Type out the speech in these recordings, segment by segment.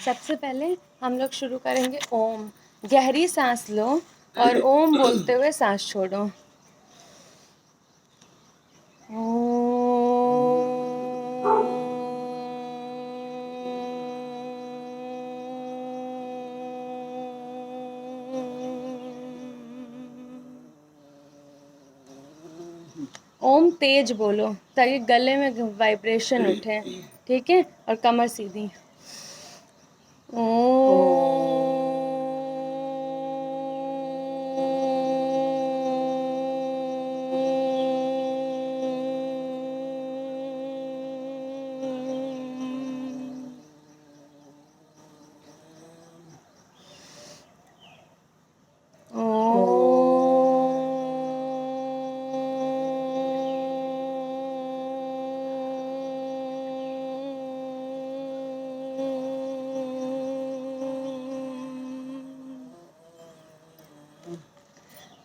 सबसे पहले हम लोग शुरू करेंगे ओम। गहरी सांस लो और ओम बोलते हुए सांस छोड़ो। ओम तेज बोलो ताकि गले में वाइब्रेशन उठे, ठीक है? और कमर सीधी।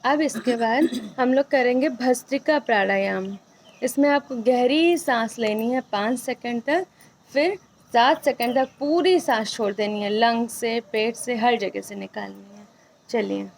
अब इसके बाद हम लोग करेंगे भस्त्रिका प्राणायाम। इसमें आपको गहरी सांस लेनी है 5 सेकंड तक, फिर 7 सेकंड तक पूरी सांस छोड़ देनी है, लंग से, पेट से, हर जगह से निकालनी है। चलिए।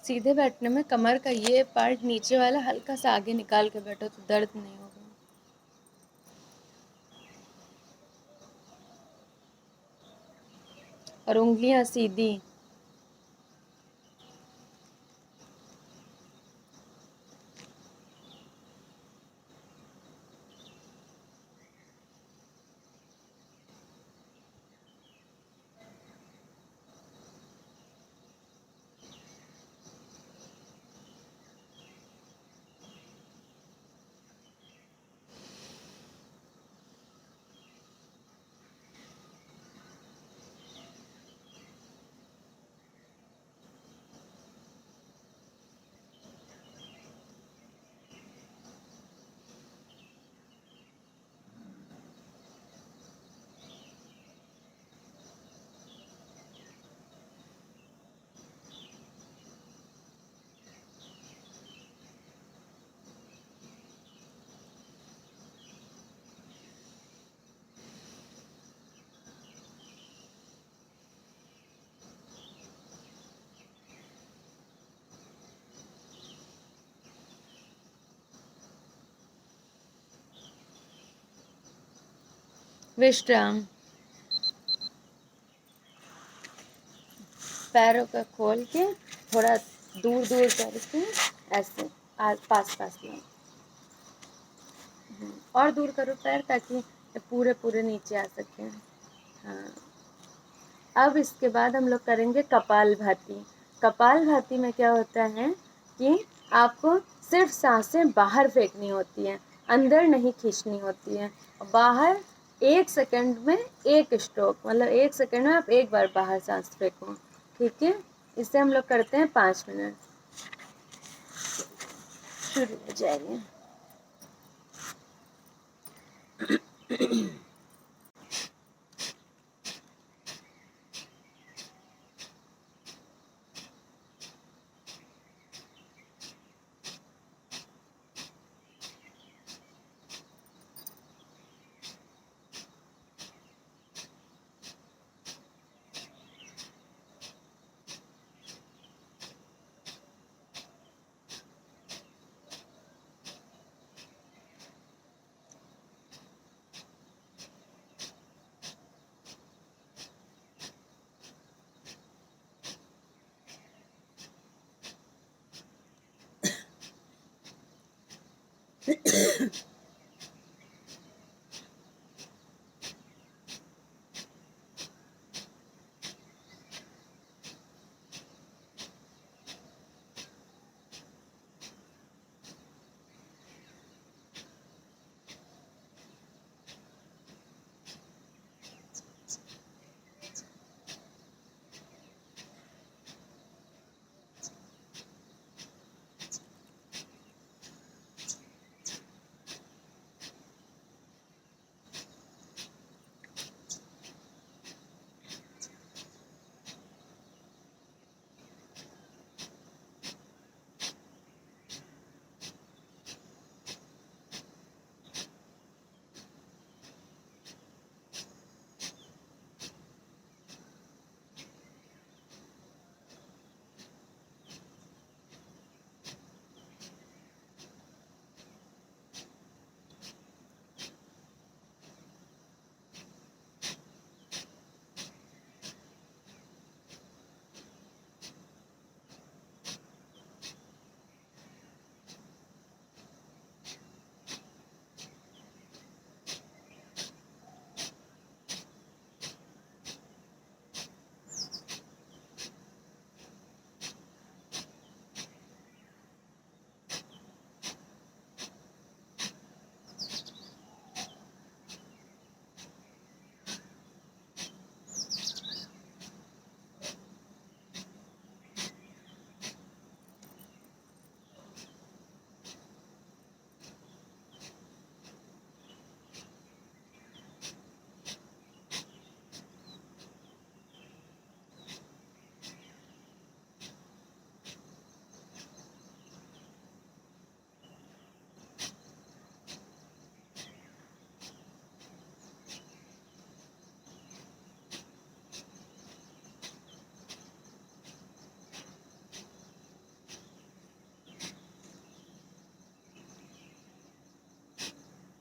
सीधे बैठने में कमर का ये पार्ट नीचे वाला हल्का सा आगे निकाल के बैठो तो दर्द नहीं होगा। और उंगलियां सीधी। विश्राम। पैरों का खोल के थोड़ा दूर दूर करके ऐसे पास पास में और दूर करो पैर ताकि पूरे पूरे नीचे आ सके। हाँ। अब इसके बाद हम लोग करेंगे कपालभाति। कपालभाति में क्या होता है कि आपको सिर्फ सांसें बाहर फेंकनी होती हैं, अंदर नहीं खींचनी होती है। बाहर 1 सेकंड में 1 स्ट्रोक, मतलब 1 सेकंड में आप एक बार बाहर सांस फेंको, ठीक है? इसे हम लोग करते हैं 5 मिनट। शुरू हो जाएंगे।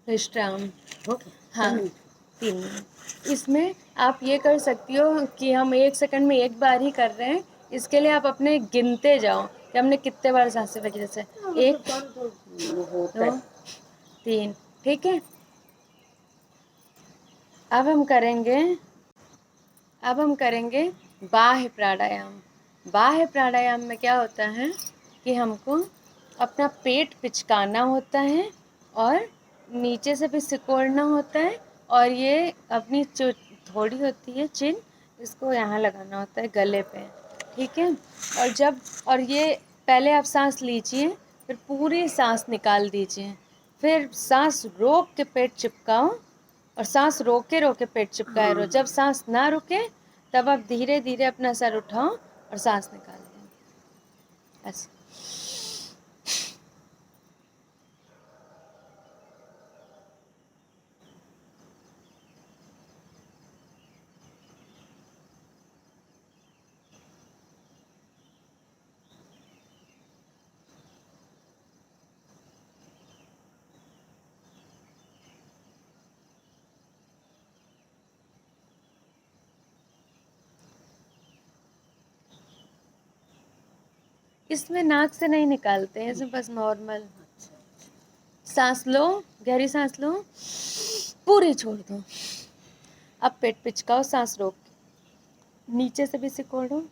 विश्राम। हाँ, 3 मिनट। इसमें आप ये कर सकती हो कि हम 1 सेकंड में एक बार ही कर रहे हैं, इसके लिए आप अपने गिनते जाओ कि हमने कितने बार सांसें फेंकी। जैसे 1 2 3, ठीक है। अब हम करेंगे बाह्य प्राणायाम। बाह्य प्राणायाम में क्या होता है कि हमको अपना पेट पिचकाना होता है और नीचे से भी सिकोड़ना होता है, और ये अपनी जो थोड़ी होती है चिन, इसको यहाँ लगाना होता है गले पे, ठीक है। और ये पहले आप सांस लीजिए, फिर पूरी सांस निकाल दीजिए, फिर सांस रोक के पेट चिपकाओ और सांस रोके रोके पेट चिपकाए रहो। जब सांस ना रुके तब आप धीरे धीरे अपना सर उठाओ और सांस निकाल दें, ऐसे। इसमें नाक से नहीं निकालते हैं, इसमें बस नॉर्मल सांस लो, गहरी सांस लो, पूरी छोड़ दो। अब पेट पिचकाओ, सांस रोक, नीचे से भी सिकोड़ो।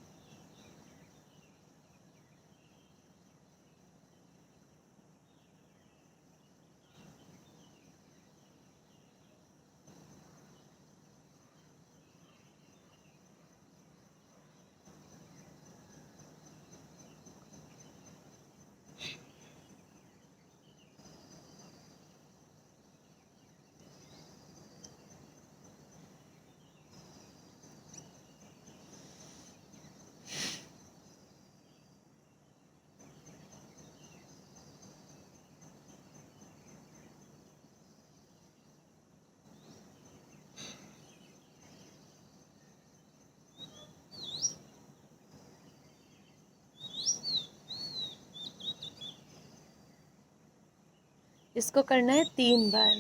इसको करना है 3 बार।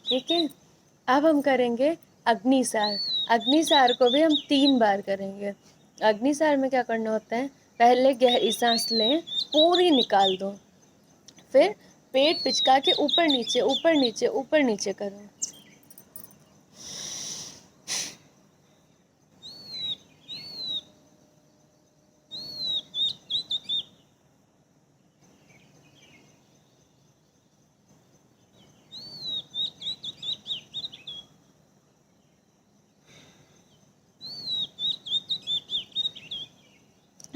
ठीक है, अब हम करेंगे अग्निसार। अग्निसार को भी हम 3 बार करेंगे। अग्निसार में क्या करना होता है, पहले गहरी सांस लें, पूरी निकाल दो, फिर पेट पिचका के ऊपर नीचे ऊपर नीचे ऊपर नीचे करो।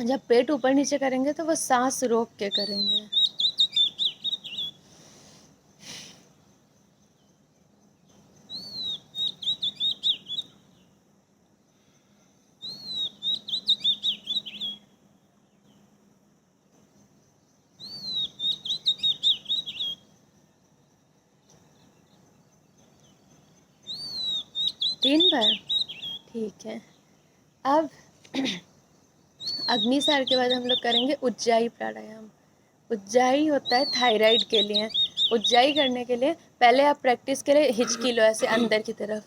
जब पेट ऊपर नीचे करेंगे तो वो सांस रोक के करेंगे। तीन बार, ठीक है। अब अग्निसार के बाद हम लोग करेंगे उज्जाई प्राणायाम। उज्जाई होता है थायराइड के लिए। उज्जाई करने के लिए पहले आप प्रैक्टिस करें, हिचकी लो ऐसे अंदर की तरफ,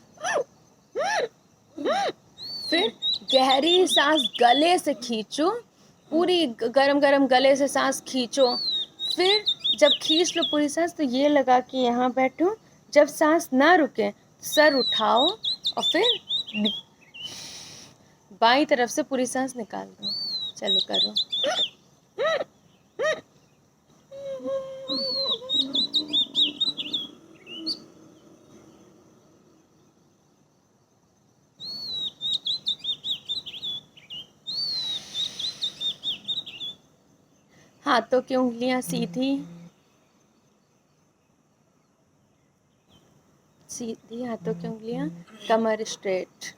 फिर गहरी सांस गले से खींचो, पूरी गरम गरम गले से सांस खींचो। फिर जब खींच लो पूरी सांस तो ये लगा कि यहाँ बैठो, जब सांस ना रुके सर उठाओ और फिर बाईं तरफ से पूरी सांस निकाल दो। चलो करो। हाथों की उंगलियां सीधी सीधी, हाथों की उंगलियां, कमर स्ट्रेट।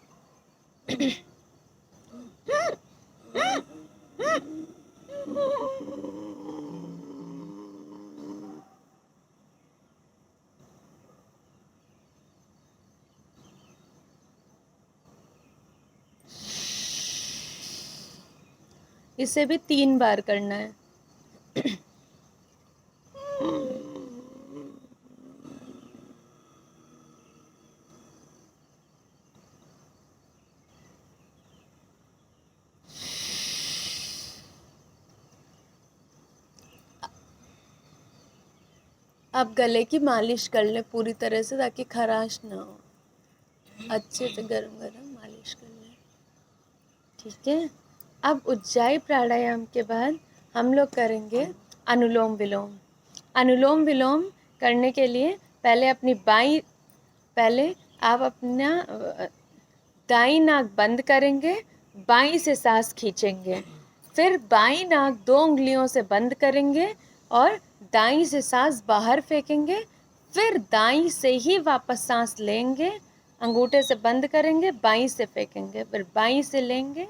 इसे भी 3 बार करना है। अब गले की मालिश कर ले पूरी तरह से, ताकि खराश ना हो। अच्छे से गरम गरम मालिश कर ले। ठीक है, अब उज्जाई प्राणायाम के बाद हम लोग करेंगे अनुलोम विलोम। अनुलोम विलोम करने के लिए पहले आप अपना दाई नाक बंद करेंगे, बाईं से सांस खींचेंगे, फिर बाईं नाक 2 उंगलियों से बंद करेंगे और दाईं से सांस बाहर फेंकेंगे, फिर दाईं से ही वापस सांस लेंगे, अंगूठे से बंद करेंगे, बाईं से फेंकेंगे, फिर बाईं से लेंगे।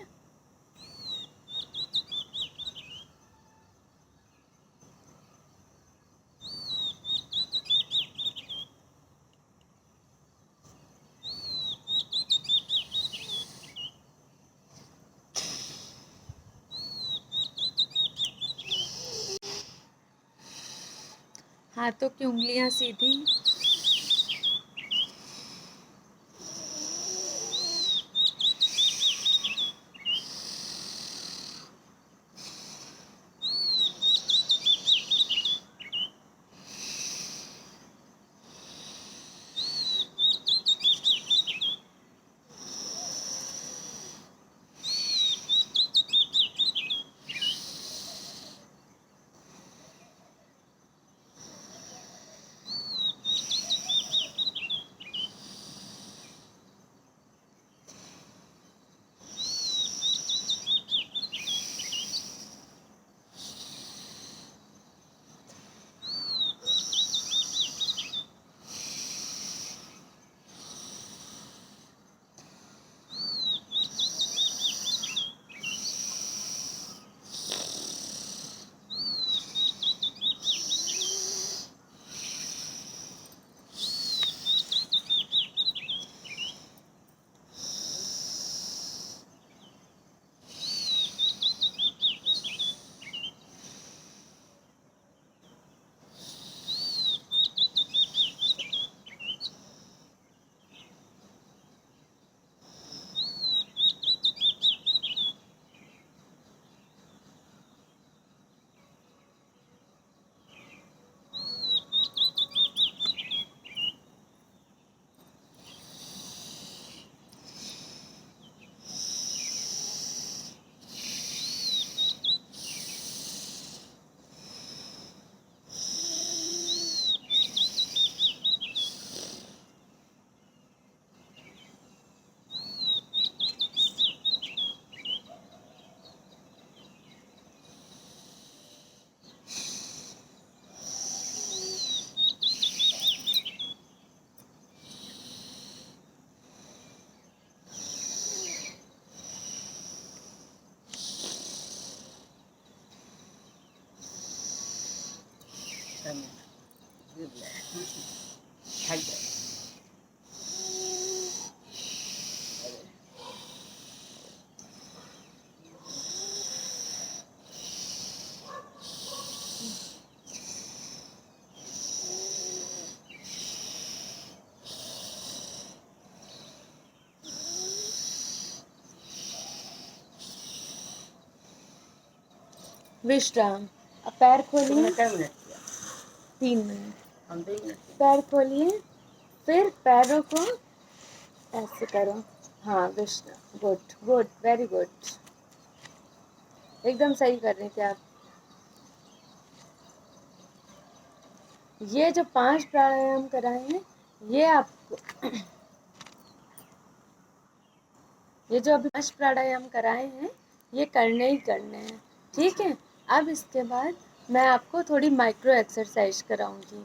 हाथों की उंगलियां सीधी, विश्राम। अब पैर खोलिए। 3 मिनट। पैर खोलिए, फिर पैरों को ऐसे करो। हाँ, विश्राम। गुड गुड, वेरी गुड, एकदम सही कर रही थी आप। ये जो 5 प्राणायाम कराए हैं, ये आपको ये जो अभी 5 प्राणायाम कराए हैं, ये करने ही करने हैं, ठीक है। अब इसके बाद मैं आपको थोड़ी माइक्रो एक्सरसाइज कराऊंगी,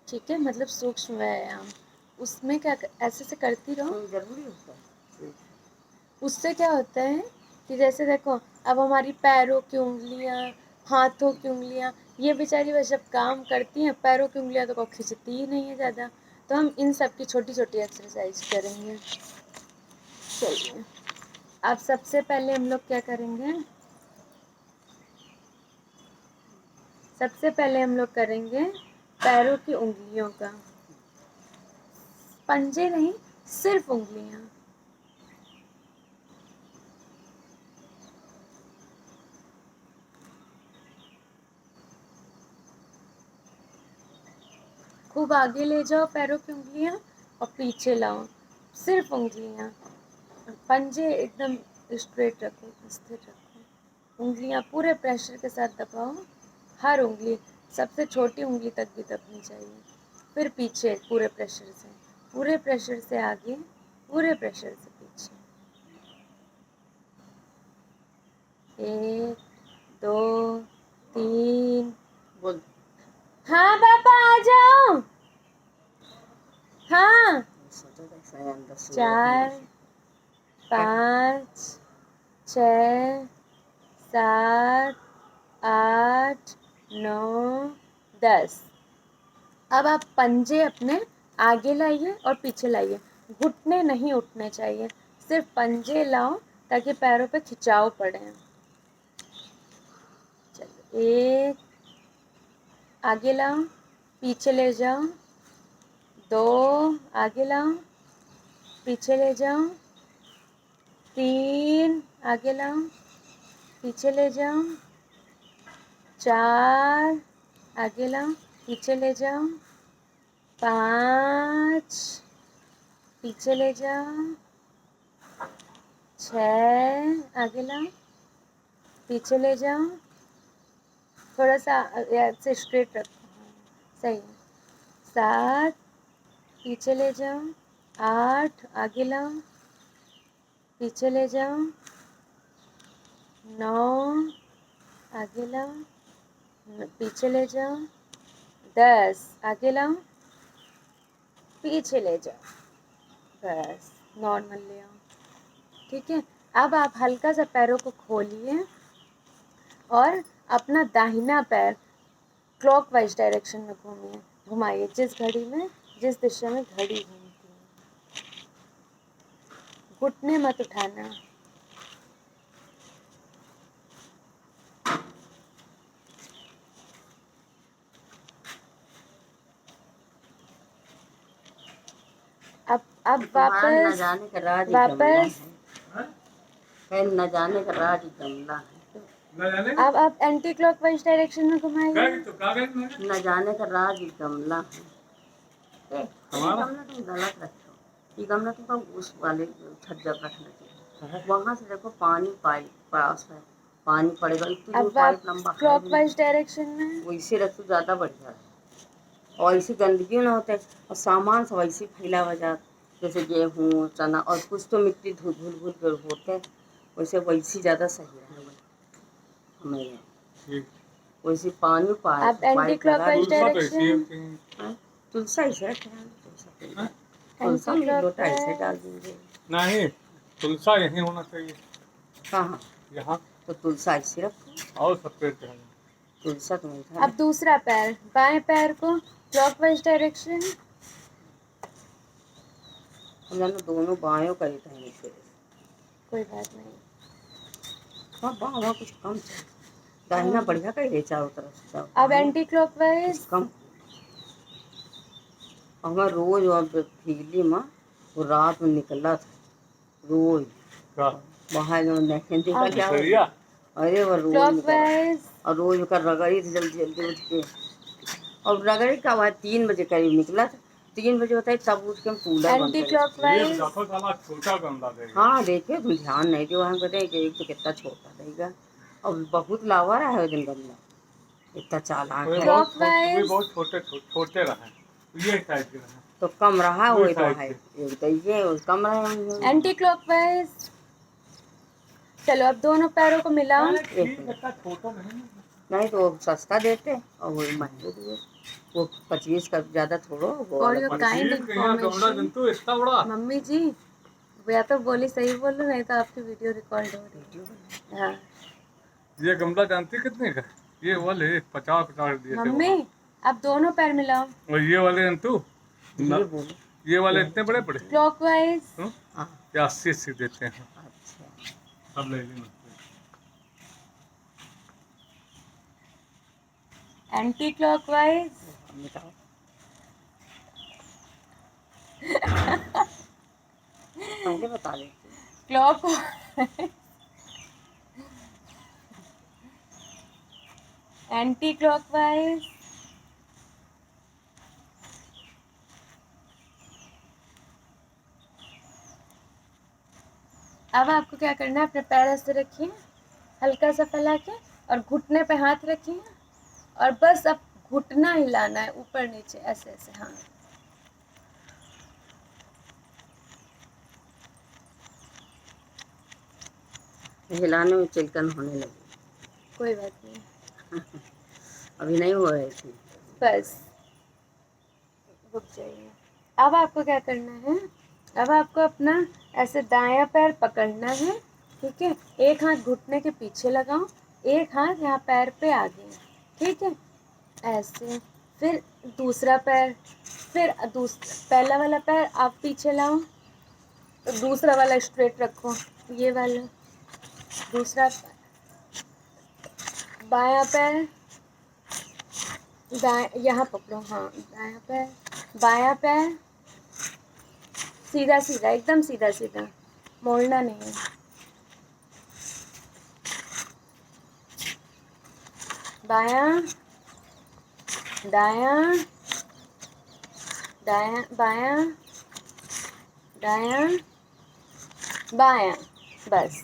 ठीक है, मतलब सूक्ष्म व्यायाम। उसमें क्या ऐसे से करती रहो। जरूरी होता है। उससे क्या होता है कि जैसे देखो, अब हमारी पैरों की उंगलियां, हाथों की उंगलियां, ये बेचारी बस जब काम करती हैं, पैरों की उंगलियां तो को खिंचती ही नहीं है ज़्यादा। तो हम इन सब की छोटी छोटी एक्सरसाइज करेंगे। चलिए, अब सबसे पहले हम लोग क्या करेंगे, सबसे पहले हम लोग करेंगे पैरों की उंगलियों का, पंजे नहीं, सिर्फ उंगलियां। खूब आगे ले जाओ पैरों की उंगलियां और पीछे लाओ, सिर्फ उंगलियां। पंजे एकदम स्ट्रेट रखो, स्थिर रखो। उंगलियां पूरे प्रेशर के साथ दबाओ, हर उंगली, सबसे छोटी उंगली तक भी दबनी चाहिए। फिर पीछे पूरे प्रेशर से आगे, पूरे प्रेशर से पीछे। 1 2 3। बोल। हाँ पापा आ जाओ। हाँ। 4 5 6 7 8 9 10। अब आप पंजे अपने आगे लाइए और पीछे लाइए, घुटने नहीं उठने चाहिए, सिर्फ पंजे लाओ ताकि पैरों पे खिंचाव पड़े। चलो, 1 आगे लाओ, पीछे ले जाओ। 2 आगे लाओ, पीछे ले जाओ। 3 आगे लाओ, पीछे ले जाओ। 4 आगे लाओ, पीछे ले जाओ। 5 पीछे ले जाओ। 6 आगे लाओ, पीछे ले जाओ। थोड़ा सा ऐसे स्ट्रेट रखो, सही है। 7 पीछे ले जाओ। 8 आगे लाओ, पीछे ले जाओ। 9 आगे लाओ, पीछे ले जाओ। 10 आगे लाओ, पीछे ले जाओ। बस नॉर्मल ले आओ, ठीक है। अब आप हल्का सा पैरों को खोलिए और अपना दाहिना पैर क्लॉकवाइज डायरेक्शन में घुमाइए, जिस घड़ी में, जिस दिशा में घड़ी घूमती है। घुटने मत उठाना। अब न जाने का राज वापस न जाने का राज गमला है। अब आप एंटी क्लॉकवाइज डायरेक्शन में घुमाइए। न जाने का राज गमला है। गमला तुम गलत रखो, ये गमला तुमको उस वाले छज्जा पर रखना चाहिए। वहाँ से देखो पानी पाइप पास है, पानी पड़ेगा। इतनी दूर पाइप लंबा है, क्लॉकवाइज डायरेक्शन में वैसे रखो, ज़्यादा बढ़िया है। और ऐसी गंदगी ना होता है, और सामान सब ऐसे फैला हुआ जाता, जैसे गेहूँ चना और कुछ तो मिट्टी धुल धुल कर होते हैं, वैसे ज़्यादा सही है हमें। वैसे पानी आप एंटी क्लॉकवाइज डायरेक्शन, तुलसा ऐसे तुलसा में लोटा ऐसे डाल देंगे। नहीं, तुलसा यही होना चाहिए। कहाँ? यहाँ तो तुलसा ऐसे रखो और सफेद तुलसा तो। अब दूसरा पैर, बाएं पैर को क्लॉकवाइज डायरेक्शन। हम जानो दोनों बायों करी थे नीचे। कोई बात नहीं। हाँ बाँ कुछ कम चल, दाहिना बढ़िया कही रही चारों तरफ से सब। अब एंटी क्लॉकवाइज। कुछ कम हमार रोज अब फीली माँ वो रात में निकला था रोज क्या बाहर जो नहीं निकल क्या सरिया? अरे वो रोज निकला क्लॉकवाइज। और रोज का रगड़ी थी जल्दी जल्दी उठ के और रगड़ी का हुआ 3 बजे करीब निकला था 3 बजे होता है तब उठ के हम कूलर बंद एंटी करें। ये क्लॉकवाइज। मुजफ्फर वाला छोटा गमला देगा। हाँ देखिए तुम ध्यान नहीं दो हम कहते हैं कि एक तो कितना छोटा रहेगा और बहुत लावा रहा है वो दिन गमला इतना चालाक वे है Clockwise। बहुत छोटे छोटे रहे, ये साइज के रहे, तो कम रहा वही वही तो साइज है के। एक तो ये और कम रहा एंटी क्लॉकवाइज। चलो अब दोनों पैरों को मिलाओ। एक इतना छोटा नहीं। नहीं तो वो सस्ता देते और वो महंगे दिए वो 25 का ज़्यादा थोड़ो वो फॉर वाला योर 20। काइंड यहाँ गमला इंफॉर्मेशन। जंतु इतना बड़ा। मम्मी जी या तो बोली सही बोल रहे, नहीं तो आपकी वीडियो रिकॉर्ड हो रही है। हाँ ये गमला जानती कितने का? ये वाले 50 दिए थे मम्मी वहाँ। अब दोनों पैर मिलाओ। और ये वाले जंतु ये बोलो ये वाले इतने बड़े बड़े क्लॉकवाइज। हाँ ये 80 देते हैं। अच्छा सब ले लेना। Anti clockwise. बताओ पहले बता देती क्लॉकवाइज। Anti clockwise. अब आपको क्या करना है, अपने पैर ऐसे रखिए हल्का सा फैला के और घुटने पे हाथ रखिए और बस अब घुटना हिलाना है ऊपर नीचे ऐसे ऐसे। हाँ हिलाने में चिलकन होने लगी कोई बात नहीं, अभी नहीं हो रही थी बस रुक जाइए। अब आपको क्या करना है, अब आपको अपना ऐसे दायां पैर पकड़ना है, ठीक है। एक हाथ घुटने के पीछे लगाओ, एक हाथ यहाँ पैर पे आगे, ठीक है ऐसे। फिर दूसरा पैर, फिर पहला वाला पैर आप पीछे लाओ, तो दूसरा वाला स्ट्रेट रखो, ये वाला दूसरा बायां पैर दाएं यहाँ पकड़ो, हाँ दायां पैर बायां पैर सीधा सीधा एकदम सीधा सीधा, मोड़ना नहीं है। बायां दायां दायां बायां दायां बायां, बस।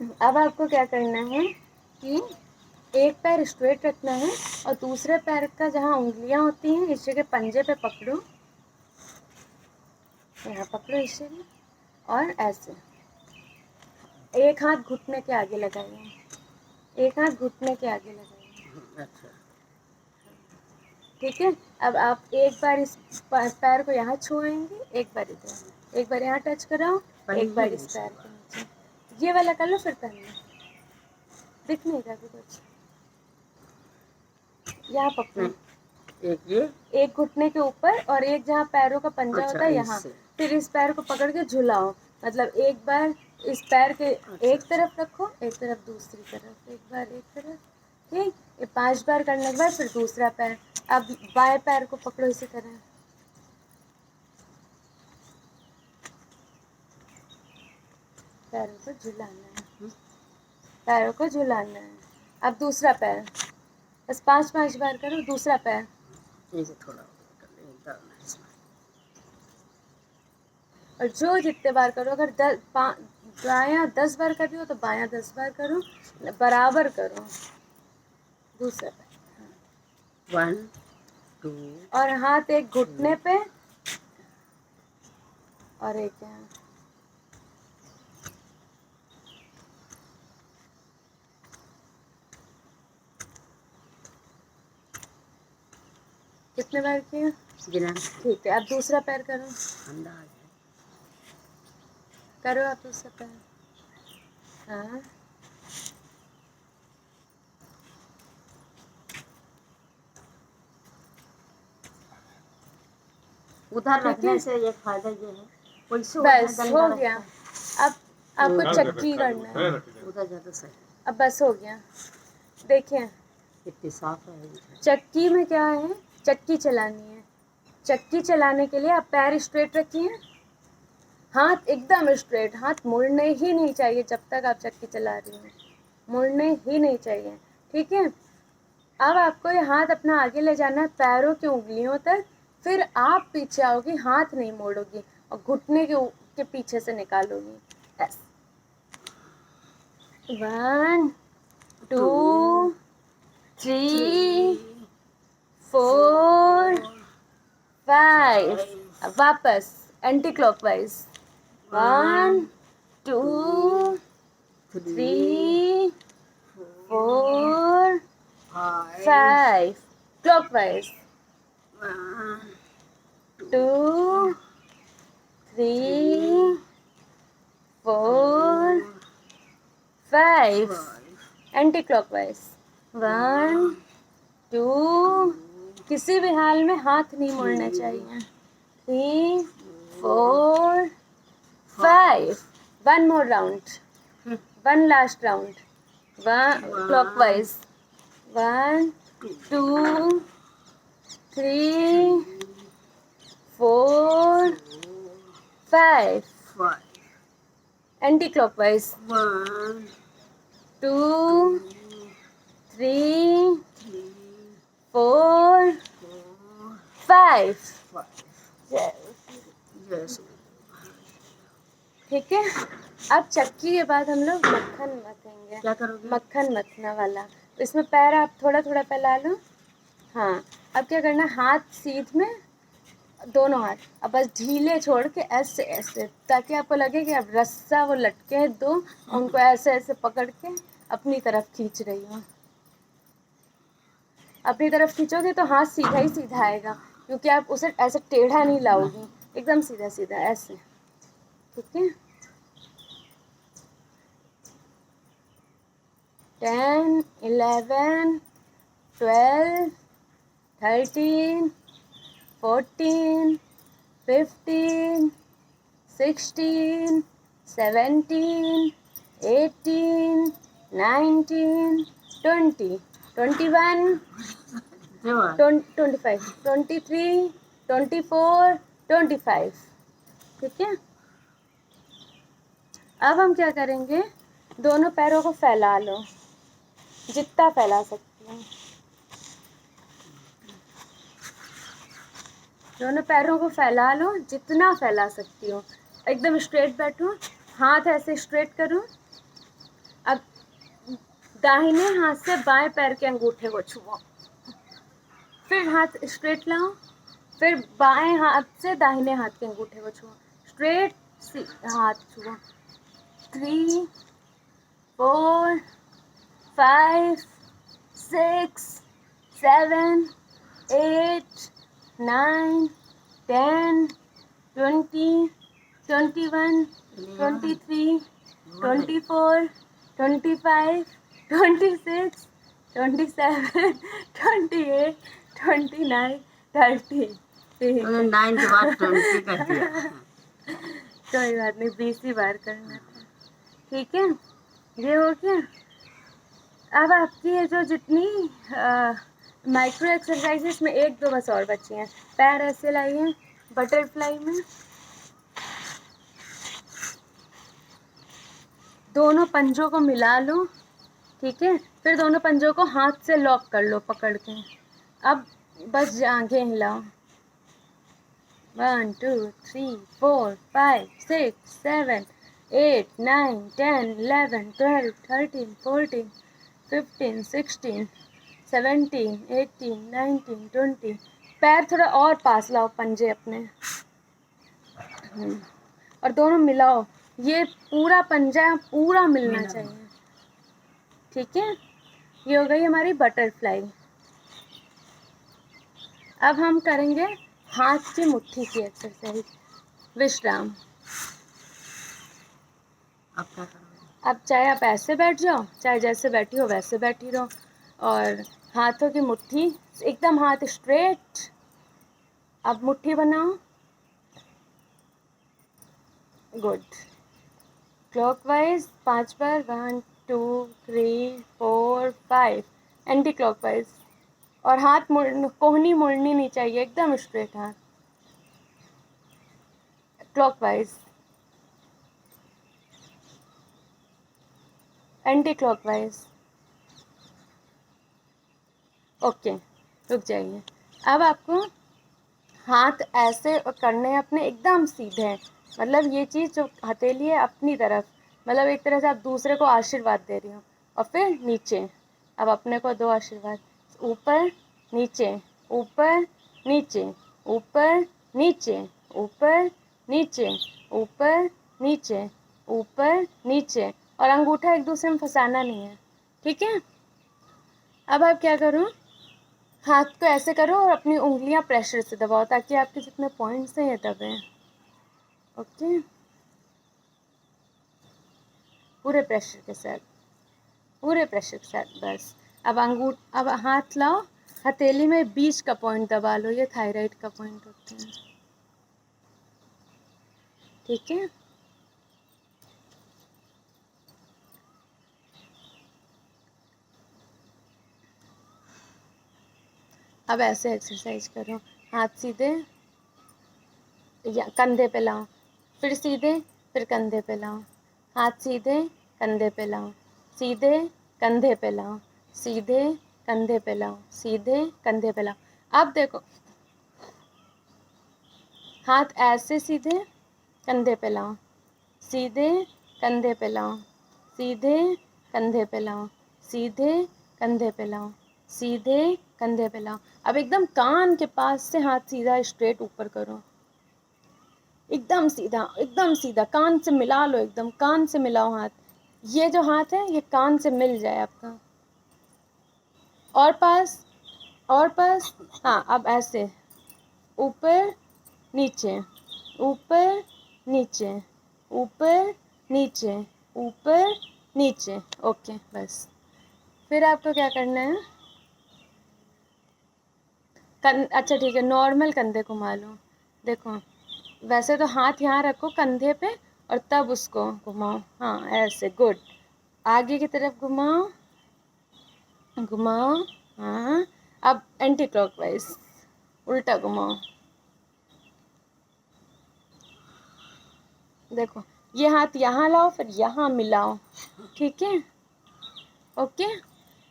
अब आपको क्या करना है कि एक पैर स्ट्रेट रखना है और दूसरे पैर का जहाँ उंगलियां होती हैं इस जगह पंजे पे पकड़ो, यहाँ पकड़ो इस जगह और ऐसे। एक हाथ घुटने के आगे लगाइए, एक हाथ घुटने के आगे लगाइए, अच्छा ठीक है। अब आप एक बार इस पैर को यहाँ छुआएंगे, एक बार इधर, एक बार यहाँ टच कराओ, एक बार इस पैर के नीचे, ये वाला कर लो फिर पहनना, दिख नहीं रहा कुछ, यहाँ पकड़ो एक ये एक घुटने के ऊपर और एक जहाँ पैरों का पंजा अच्छा होता है यहाँ, ऐसे फिर इस पैर को पकड़ के झुलाओ, मतलब एक बार इस पैर के एक तरफ रखो, एक तरफ दूसरी तरफ, एक बार एक तरफ, ठीक। ये 5 बार करने के बाद फिर दूसरा पैर, अब बाएं पैर को पकड़ो इसी तरह, पैरों को झुलाना है, पैरों को झुलाना है। अब दूसरा पैर, बस 5 बार करो, दूसरा पैर इसे थोड़ा कर ले इधर नहीं इसमें। और जो जितने बार करो, अगर दायां 10 बार कर रही हो तो बायां 10 बार करो, बराबर करो। दूसरा पैर 1 2 और हाथ एक घुटने पे और एक यहाँ, कितने बार किया? गिना ठीक है। अब दूसरा पैर करो, अंदाज है करो आप दूसरा पैर, हाँ उधर ठीक है। रखने से एक फायदा ये है, कोई से उधर बस गंदा हो गया। रखता है, अब आपको चक्की करना है। उधर ज़्यादा सही। अब बस हो गया। देखिए कितनी साफ है उधर। चक्की में क्या है, चक्की चलानी है। चक्की चलाने के लिए आप पैर स्ट्रेट रखिए, हाथ एकदम स्ट्रेट, हाथ मुड़ने ही नहीं चाहिए जब तक आप चक्की चला रही हैं, मुड़ने ही नहीं चाहिए। ठीक है। अब आपको ये हाथ अपना आगे ले जाना है पैरों की उंगलियों तक, फिर आप पीछे आओगी, हाथ नहीं मोड़ोगी और घुटने के पीछे से निकालोगी। यस। 1 2 3 4 5। अब वापस anti clockwise. 1 2 3 4 5 clockwise. 2 3 4 5 anti clockwise. 1 2, किसी भी हाल में हाथ नहीं मोड़ने चाहिए। 3 4 5। 1 more round, 1 last round, 1 clockwise। 1 2 3 4 5 anti clockwise. 2 3 4 5। ठीक है। अब चक्की के बाद हम लोग मक्खन मथेंगे। क्या करोगे? मक्खन मथना वाला। तो इसमें पैर आप थोड़ा थोड़ा फैला लो। हाँ। अब क्या करना, हाथ सीध में, दोनों हाथ अब बस ढीले छोड़ के ऐसे ऐसे, ताकि आपको लगे कि अब रस्सा वो लटके हैं दो, उनको ऐसे ऐसे पकड़ के अपनी तरफ खींच रही हूँ। अपनी तरफ खींचोगे तो हाथ सीधा ही सीधा आएगा, क्योंकि आप उसे ऐसे टेढ़ा नहीं लाओगी, एकदम सीधा सीधा ऐसे। ठीक है। 10 11 12 13 14 15 16 17 18 19 20 21 25 23 24 25। ठीक है। अब हम क्या करेंगे, दोनों पैरों को फैला लो, जितना फैला सकती हूँ। दोनों पैरों को फैला लो जितना फैला सकती हो। एकदम स्ट्रेट बैठो, हाथ ऐसे स्ट्रेट करो। अब दाहिने हाथ से बाएं पैर के अंगूठे को छुओ, फिर हाथ स्ट्रेट लाओ, फिर बाएं हाथ से दाहिने हाथ के अंगूठे को छुओ, स्ट्रेट हाथ छुओ। 3 4 5 6 7 8 9 10 20 21 23 24 25 26 27 28 29 30। 9 के बाद 20 कर दिया। कोई बात नहीं, 20 ही बार करना था। ठीक है। ये हो गया। अब आपकी ये जो जितनी माइक्रो एक्सरसाइजेस में 1 2 बस और बची हैं। पैर ऐसे लाइए बटरफ्लाई में, दोनों पंजों को मिला लो। ठीक है। फिर दोनों पंजों को हाथ से लॉक कर लो पकड़ के। अब बस जांघें हिलाओ। 1 2 3 4 5 6 7 8 9 10 11 12 13 14 15 16 17 18 19 20। पैर थोड़ा और पास लाओ पंजे अपने, और दोनों मिलाओ। ये पूरा पंजा पूरा मिलना चाहिए। ठीक है। ये हो गई हमारी बटरफ्लाई। अब हम करेंगे हाथ की मुट्ठी की एक्सरसाइज, विश्राम। अब क्या करोगे? अब चाहे आप ऐसे बैठ जाओ, चाहे जैसे बैठी हो वैसे बैठी रहो, और हाथों की मुट्ठी एकदम, हाथ स्ट्रेट। अब मुट्ठी बनाओ, गुड। क्लॉकवाइज 5 बार, 1 2 3 4 5, एंटी क्लॉकवाइज। और हाथ कोहनी मुड़नी नहीं चाहिए, एकदम स्ट्रेट हाथ। Clockwise, anti clockwise. ओके, रुक जाइए। अब आपको हाथ ऐसे करने हैं अपने एकदम सीधे, मतलब ये चीज़ जो हथेली है अपनी तरफ, मतलब एक तरह से आप दूसरे को आशीर्वाद दे रही हो। और फिर नीचे, अब अपने को दो आशीर्वाद, ऊपर नीचे, ऊपर नीचे, ऊपर नीचे, ऊपर नीचे, ऊपर नीचे, ऊपर नीचे। और अंगूठा एक दूसरे में फंसाना नहीं है, ठीक है। अब आप क्या करो, हाथ को ऐसे करो और अपनी उंगलियां प्रेशर से दबाओ ताकि आपके जितने पॉइंट्स हैं ये दबे। ओके, पूरे प्रेशर के साथ, पूरे प्रेशर के साथ, बस। अब हाथ लाओ, हथेली में बीच का पॉइंट दबा लो, ये थायराइड का पॉइंट होता है, ठीक है। अब ऐसे एक्सरसाइज करो, हाथ सीधे या कंधे पे लाओ, फिर सीधे, फिर कंधे पे लाओ, हाथ सीधे कंधे पे लाओ, सीधे कंधे पे लाओ, सीधे कंधे पे लाओ, सीधे कंधे पे लाओ। अब देखो, हाथ ऐसे सीधे कंधे पे लाओ, सीधे कंधे पे लाओ, सीधे कंधे पे लाओ, सीधे कंधे पे लाओ, सीधे कंधे पे लाओ। अब एकदम कान के पास से हाथ सीधा स्ट्रेट ऊपर करो, एकदम सीधा, एकदम सीधा, कान से मिला लो, एकदम कान से मिलाओ हाथ। ये जो हाथ है ये कान से मिल जाए आपका। और पास, और पास, हाँ। अब ऐसे ऊपर नीचे, ऊपर नीचे, ऊपर नीचे, ऊपर नीचे। ओके, बस। फिर आपको क्या करना है, अच्छा ठीक है, नॉर्मल कंधे घुमा लो। देखो, वैसे तो हाथ यहाँ रखो कंधे पे और तब उसको घुमाओ, हाँ ऐसे, गुड। आगे की तरफ घुमाओ, घुमाओ, हाँ। अब एंटी क्लॉकवाइज, उल्टा घुमाओ। देखो, ये हाथ यहाँ लाओ, फिर यहाँ मिलाओ, ठीक है। ओके,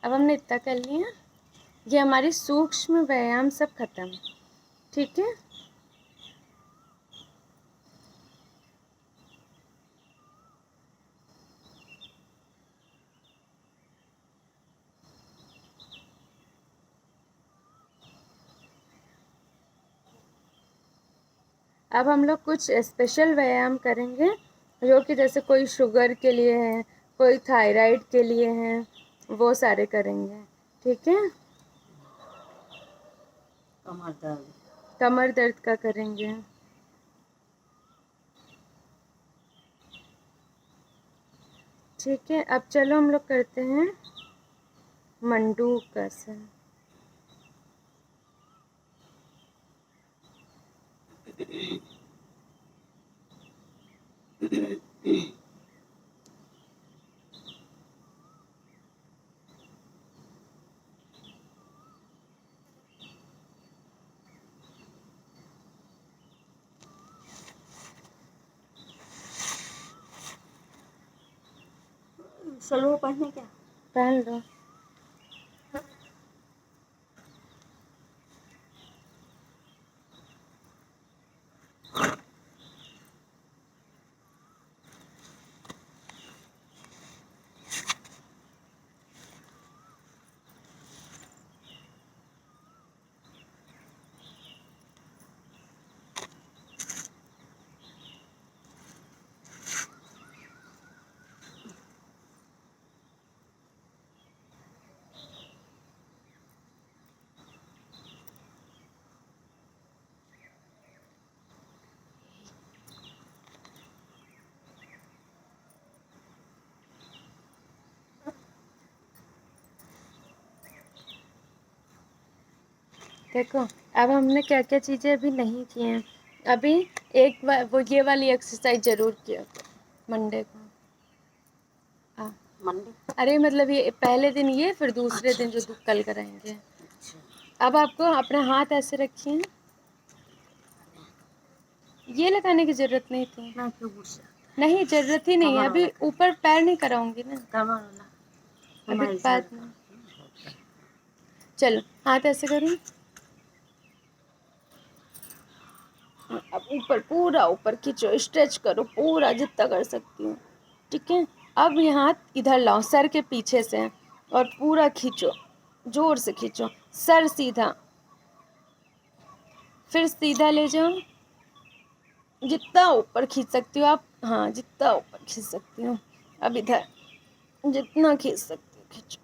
अब हमने इतना कर लिया, ये हमारी सूक्ष्म व्यायाम सब खत्म, ठीक है। अब हम लोग कुछ स्पेशल व्यायाम करेंगे, जो कि जैसे कोई शुगर के लिए है, कोई थायराइड के लिए है, वो सारे करेंगे, ठीक है। कमर दर्द, कमर दर्द का करेंगे, ठीक है। अब चलो हम लोग करते हैं मंडूक आसन। सलवार पहने क्या? पहन लो। देखो, अब हमने क्या क्या चीज़ें अभी नहीं की हैं। अभी एक बार वो ये वाली एक्सरसाइज जरूर किया मंडे को। हाँ, मंडे। अरे मतलब ये पहले दिन ये, फिर दूसरे दिन जो कल कराएंगे। अच्छा। अब आपको अपना हाथ ऐसे रखिए, ये लगाने की जरूरत नहीं थी। मैं क्यों पूछ रहा? नहीं, जरूरत ही नहीं है। अभी ऊपर पैर नहीं कराऊंगी ना, कमर वाला अभी हमारी बाद साइड में। का। चलो हाथ ऐसे करूँ, अब ऊपर पूरा ऊपर खींचो, स्ट्रेच करो पूरा जितना कर सकती हूँ। ठीक है, अब ये हाथ इधर लाओ सर के पीछे से और पूरा खींचो, जोर से खींचो, सर सीधा, फिर सीधा ले जाओ, जितना ऊपर खींच सकती हो आप। हाँ, जितना ऊपर खींच सकती हो। अब इधर जितना खींच सकती हो खींचो।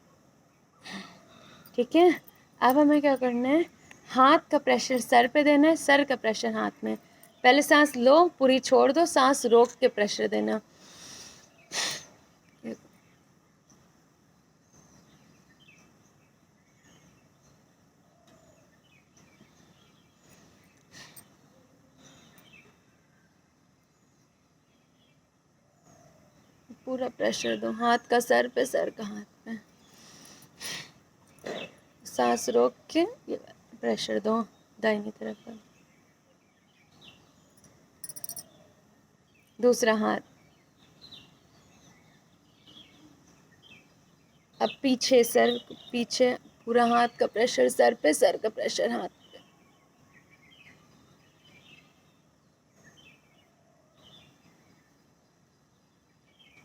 ठीक है, अब हमें क्या करना है, हाथ का प्रेशर सर पे देना है, सर का प्रेशर हाथ में। पहले सांस लो, पूरी छोड़ दो, सांस रोक के प्रेशर देना। पूरा प्रेशर दो, हाथ का सर पे, सर का हाथ पे। सांस रोक के ये प्रेशर दो दाहिनी तरफ पर। दूसरा हाथ, अब पीछे सर, पीछे पूरा हाथ का प्रेशर सर पे, सर का प्रेशर हाथ पे।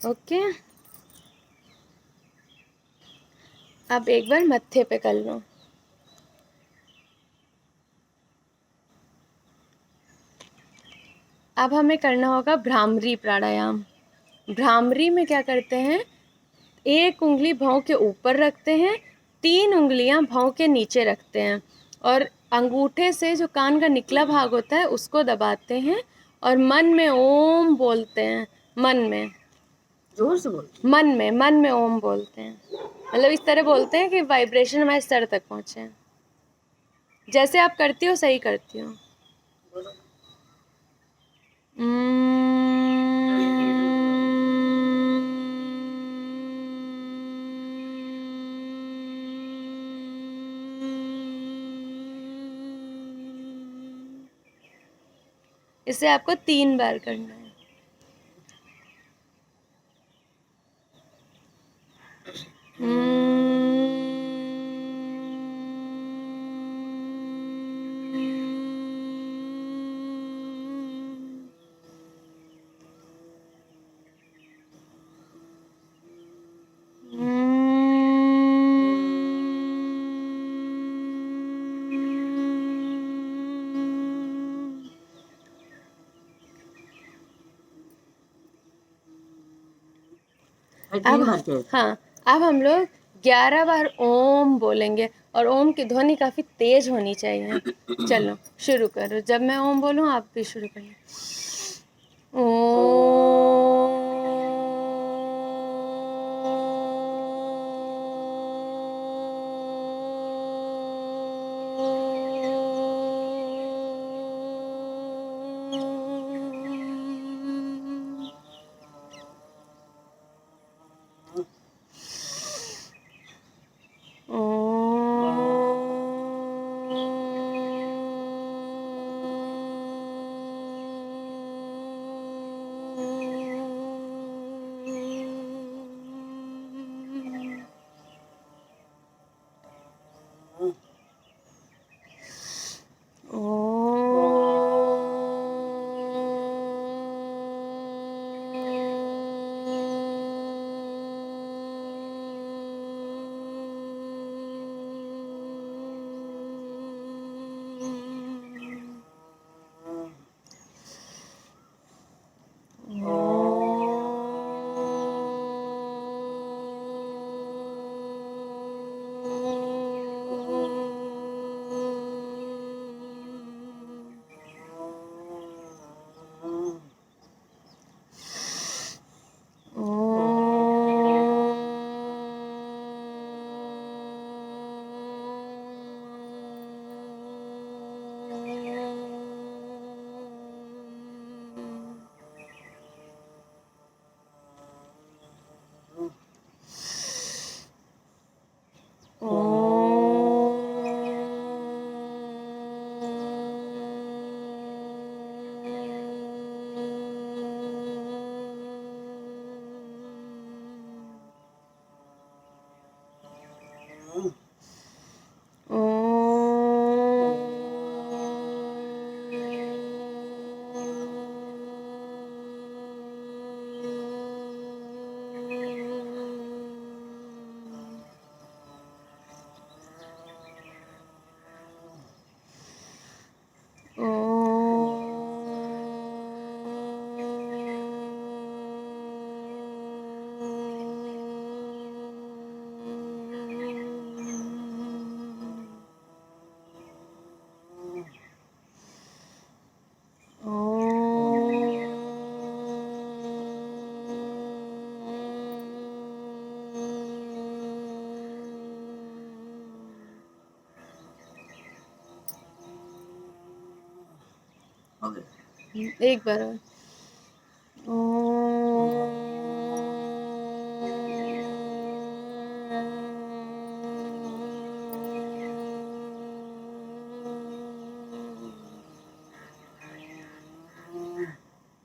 ओके, अब एक बार मत्थे पे कर लो। अब हमें करना होगा भ्रामरी प्राणायाम। भ्रामरी में क्या करते हैं, एक उंगली भौं के ऊपर रखते हैं, 3 उंगलियां भौं के नीचे रखते हैं और अंगूठे से जो कान का निकला भाग होता है उसको दबाते हैं और मन में ओम बोलते हैं। मन में, जोर से बोल। मन में ओम बोलते हैं। मतलब इस तरह बोलते हैं कि वाइब्रेशन हमारे सर तक पहुँचे। जैसे आप करती हो सही करती हो। इसे आपको 3 बार करना है। अब हाँ, अब हम लोग 11 बार ओम बोलेंगे और ओम की ध्वनि काफ़ी तेज होनी चाहिए। चलो शुरू करो, जब मैं ओम बोलूँ आप भी शुरू करिए। हो गया। एक बार और।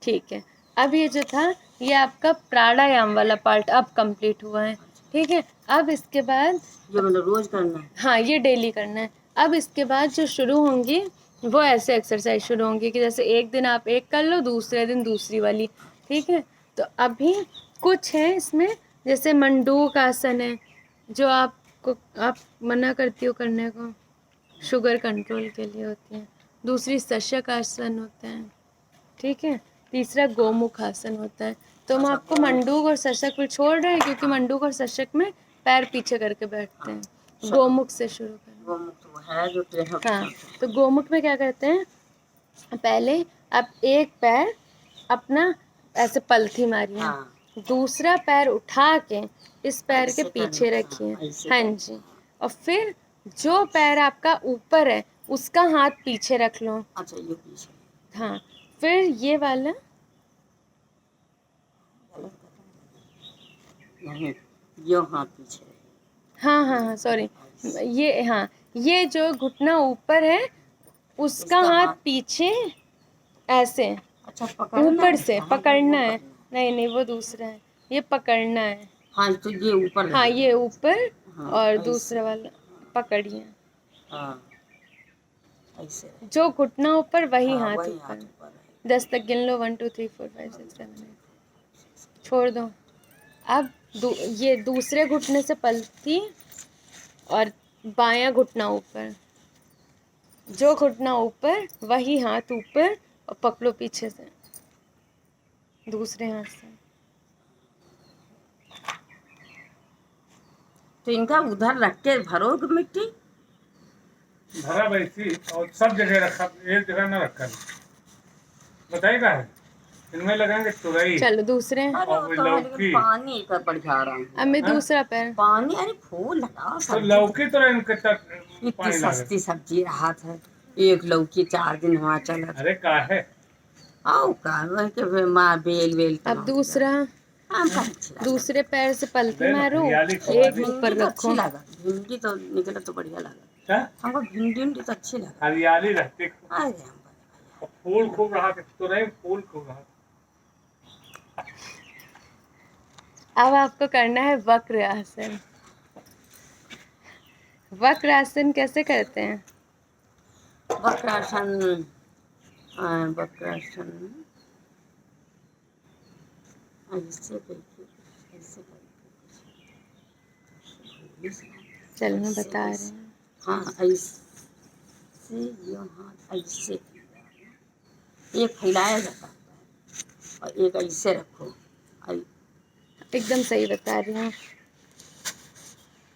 ठीक है। अब ये जो था ये आपका प्राणायाम वाला पार्ट अब कंप्लीट हुआ है। ठीक है, अब इसके बाद ये मतलब रोज करना है? हाँ ये डेली करना है। अब इसके बाद जो शुरू होंगी वो ऐसे एक्सरसाइज शुरू होंगी कि जैसे एक दिन आप एक कर लो, दूसरे दिन दूसरी वाली। ठीक है, तो अभी कुछ है इसमें, जैसे मंडूक आसन है जो आपको आप मना करती हो करने को, शुगर कंट्रोल के लिए होती है। दूसरी शशक आसन होता है। ठीक है, तीसरा गोमुख आसन होता है। तो हम आपको मंडूक और शशक में छोड़ रहे हैं क्योंकि मंडूक और शशक में पैर पीछे करके बैठते हैं। गोमुख से शुरू करें। गोमुख तो है जो हाँ, तो गोमुख में क्या करते हैं, पहले आप एक पैर अपना ऐसे पलथी मारिए, हाँ। दूसरा पैर उठा के इस पैर के ऐसे पीछे करना, रखिए। हाँ, ऐसे हाँ करना। जी, और फिर जो पैर आपका ऊपर है उसका हाथ पीछे रख लो। अच्छा ये पीछे। हाँ, फिर ये वाला नहीं, ये हाथ पीछे। हाँ सॉरी, ये हाँ, ये जो घुटना ऊपर है उसका इसका हाथ हाथ- पीछे ऐसे अच्छा पकड़ना ऊपर है? से हाँ, पकड़ना वो है। करना। नहीं वो दूसरा है, ये पकड़ना है। हाँ तो ये ऊपर हाँ रहेगा। ये ऊपर, हाँ, और ऐसे। दूसरा वाला पकड़िए। हाँ ऐसे। जो घुटना ऊपर वही हाँ हाथ वही ऊपर। हाथ ऊपर रहेगा। 10 तक गिन लो, 1 2 3 4 5 6 7 8, छोड़ दो। अब ये दूसरे घुटने से पलटी और बायां घुटना ऊपर, जो घुटना ऊपर वही हाथ ऊपर, और पकड़ो पीछे से दूसरे हाथ से। तो इनका उधर रख के भरोगे मिट्टी? भरा वैसी और सब जगह रखा, एक जगह न रखा। बताइए क्या है, इनमें लगाएंगे तुरई चलो दूसरे। अरे और वो तो है, लेकिन लौकी। पानी का बढ़िया रहा हूँ। अब मैं हाँ? दूसरा पैर। पानी अरे फूल लगाओ तो सब्जी। लौकी तो इनके तक इतनी पानी लागे। सस्ती सब्जी राहत है, एक लौकी 4 दिन वहाँ चला। अरे का है, आओ का वही के फिर माँ बेल बेल अब दूसरा, दूसरा दूसरे पैर से पलटी ले लो, मारो, हरियाली एक खवाली। ऊपर भिंडी तो अच्छी रखो। लगा, भिंडी तो निकला तो बढ़िया लगा क्या? हमको, भिंडी तो अच्छी लगा। हरियाली रहती, अरे हम और फूल खूब रहा, तुरई फूल खूब रहा। अब आपको करना है वक्र आसन। वक्र आसन कैसे करते हैं? वक्रासन, वक्रासन ऐसे करके, ऐसे करके चलो मैं ऐसे बता रही ऐसे। हूँ। हाँ ऐसे, ये हाथ ऐसे, एक फैलाया जाता है और एक ऐसे रखो। एकदम सही बता रही हूँ।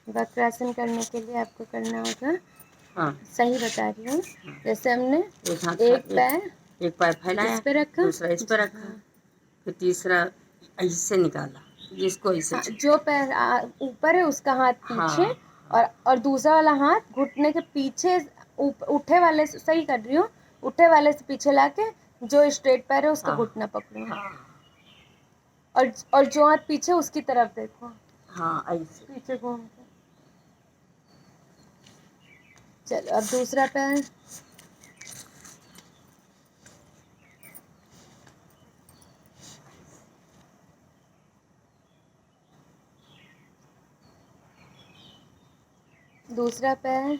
वक्रासन करने के लिए आपको करना होगा, हाँ सही बता रही हूँ, जैसे हमने एक हाथ एक पैर एक पैर फैलाया, इस पे रखा, दूसरा इस पे रखा, फिर तीसरा ऐसे निकाला, जिसको ऐसे हाँ, जो पैर ऊपर है उसका हाथ पीछे, हाँ, और दूसरा वाला हाथ घुटने के पीछे, उठे वाले से, सही कर रही हूँ, उठे वाले से पीछे लाके जो स्ट्रेट पैर है उसका हाँ, घुटना पकड़ो, हाँ और जो हाथ पीछे उसकी तरफ देखो, हाँ ऐसे। पीछे घूम के। चलो अब दूसरा पैर। दूसरा पैर।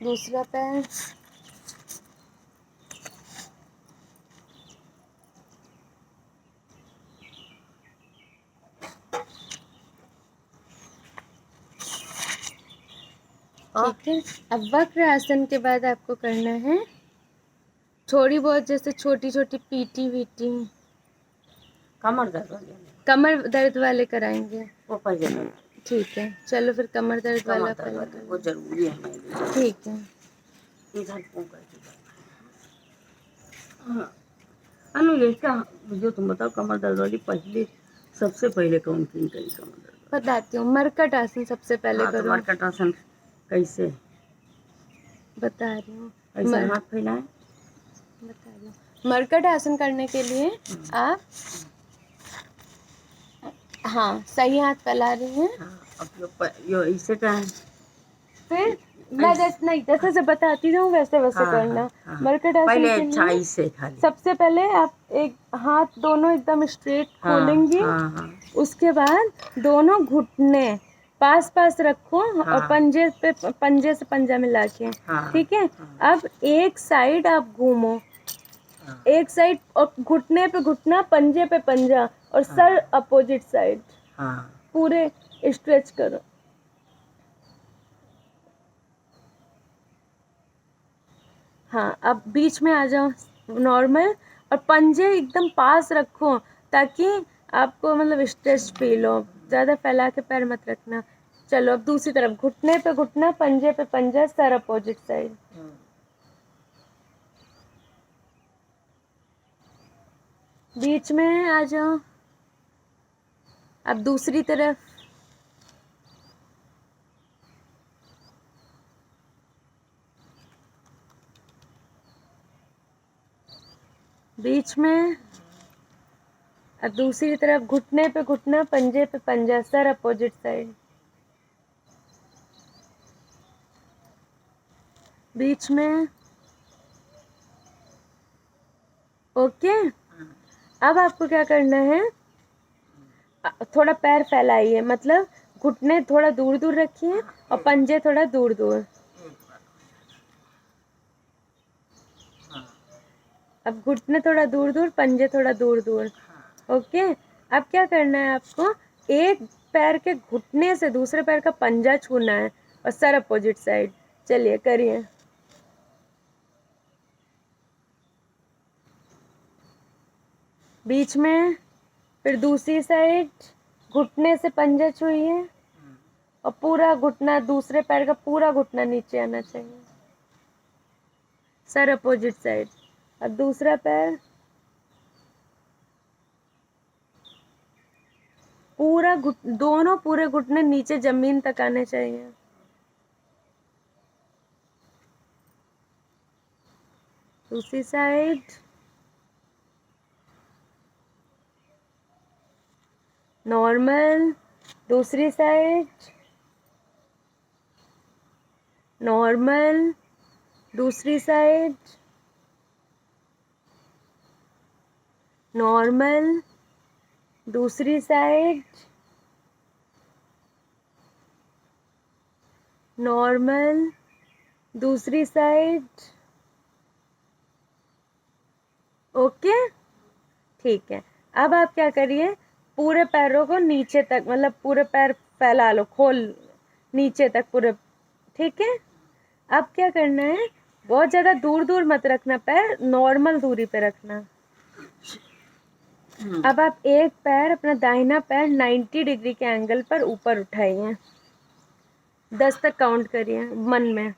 दूसरा पैर। ठीक है, अब वक्र आसन के बाद आपको करना है थोड़ी बहुत, जैसे छोटी छोटी पीटी वीटी, कमर दर्द हो गया, कमर दर्द वाले कराएंगे। वो पहले करो। ठीक है, चलो फिर कमर दर्द वाला कमर दर्द पहले वाले, कर वो लो। जरूरी है मेरे लिए। ठीक है, इधर को करके करना हाँ। अनु ये क्या जो तुम बताओ कमर दर्द वाली पहले सबसे पहले कौन सी करी कमर दर्द वाली? बताती हूँ। मरकट आसन सबसे पहले हाँ तो करो। मरकट आसन कैसे? बता रही हूँ। ऐसे हाथ फैलाएं। बता रही हूँ। मरकट आसन करने के लिए आप, हाँ सही हाथ फैला रही हैं। हाँ अब यो इससे क्या है? फिर मैं जैसे नहीं जैसे से बताती हूँ वैसे वैसे हाँ, करना। हाँ, हाँ। मरकट आसन पहले के अच्छा लिए ऐसे खाली। सबसे पहले आप एक हाथ दोनों एकदम स्ट्रेट हाँ, खोलेंगी। हाँ, हाँ। उसके बाद दोनों घुटने पास पास रखो और हाँ। पंजे से पंजा मिला के, हाँ, ठीक है। हाँ। अब एक साइड आप घूमो, हाँ, एक साइड, और घुटने पे घुटना, पंजे पे पंजा, और सर अपोजिट साइड हाँ। पूरे स्ट्रेच करो। हाँ अब बीच में आ जाओ नॉर्मल, और पंजे एकदम पास रखो ताकि आपको मतलब स्ट्रेच फील हो। ज़्यादा फैला के पैर मत रखना। चलो अब दूसरी तरफ, घुटने पे घुटना, पंजे पे पंजा, सर अपोजिट साइड। बीच में आ जाओ। अब दूसरी तरफ, बीच में। अब दूसरी तरफ, घुटने पे घुटना, पंजे पे पंजा, सर अपोजिट साइड। बीच में। ओके। अब आपको क्या करना है, थोड़ा पैर फैलाइए, मतलब घुटने थोड़ा दूर दूर रखिए और पंजे थोड़ा दूर दूर। अब घुटने थोड़ा दूर दूर, पंजे थोड़ा दूर दूर। ओके। अब क्या करना है आपको, एक पैर के घुटने से दूसरे पैर का पंजा छूना है और सर अपोजिट साइड। चलिए करिए। बीच में, फिर दूसरी साइड, घुटने से पंजा छूइए और पूरा घुटना, दूसरे पैर का पूरा घुटना नीचे आना चाहिए, सर अपोजिट साइड। अब दूसरा पैर, पूरा दोनों पूरे घुटने नीचे जमीन तक आने चाहिए। दूसरी साइड, नॉर्मल। दूसरी साइड, नॉर्मल। दूसरी साइड, नॉर्मल। दूसरी साइड, नॉर्मल। दूसरी साइड। ओके, ठीक है। अब आप क्या करिए, पूरे पैरों को नीचे तक, मतलब पूरे पैर फैला लो, खोल नीचे तक पूरे, ठीक है। अब क्या करना है, बहुत ज़्यादा दूर दूर मत रखना पैर, नॉर्मल दूरी पे रखना। अब आप एक पैर, अपना दाहिना पैर 90 डिग्री के एंगल पर ऊपर उठाइए, 10 तक काउंट करिए मन में।